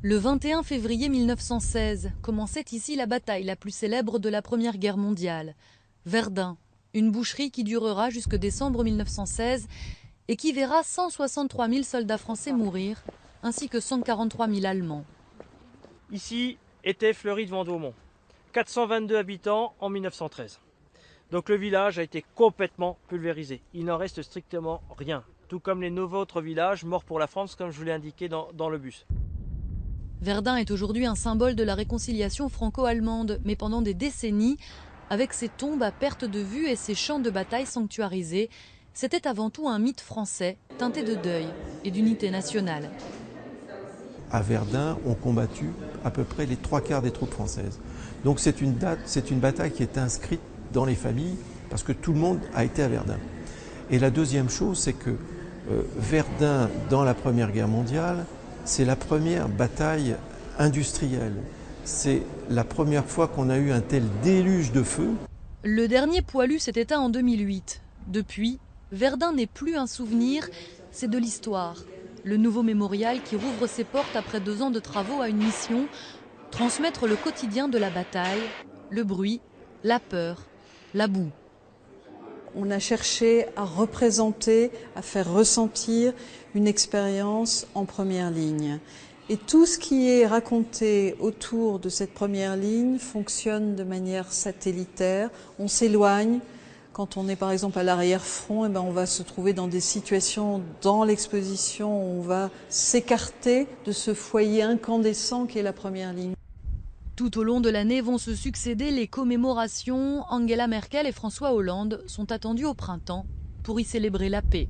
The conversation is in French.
Le 21 février 1916 commençait ici la bataille la plus célèbre de la Première Guerre mondiale. Verdun, une boucherie qui durera jusque décembre 1916 et qui verra 163 000 soldats français mourir, ainsi que 143 000 Allemands. Ici était Fleury de Vendômont, 422 habitants en 1913. Donc le village a été complètement pulvérisé. Il n'en reste strictement rien. Tout comme les 9 autres villages morts pour la France, comme je vous l'ai indiqué dans le bus. Verdun est aujourd'hui un symbole de la réconciliation franco-allemande, mais pendant des décennies, avec ses tombes à perte de vue et ses champs de bataille sanctuarisés, c'était avant tout un mythe français, teinté de deuil et d'unité nationale. À Verdun ont combattu à peu près les 3/4 des troupes françaises. Donc c'est une bataille qui est inscrite dans les familles, parce que tout le monde a été à Verdun. Et la deuxième chose, c'est que Verdun, dans la Première Guerre mondiale, c'est la première bataille industrielle. C'est la première fois qu'on a eu un tel déluge de feu. Le dernier poilu s'est éteint en 2008. Depuis, Verdun n'est plus un souvenir, c'est de l'histoire. Le nouveau mémorial qui rouvre ses portes après 2 ans de travaux a une mission, transmettre le quotidien de la bataille, le bruit, la peur, la boue. On a cherché à représenter, à faire ressentir une expérience en première ligne. Et tout ce qui est raconté autour de cette première ligne fonctionne de manière satellitaire. On s'éloigne. Quand on est par exemple à l'arrière-front, on va se trouver dans des situations dans l'exposition où on va s'écarter de ce foyer incandescent qui est la première ligne. Tout au long de l'année vont se succéder les commémorations. Angela Merkel et François Hollande sont attendus au printemps pour y célébrer la paix.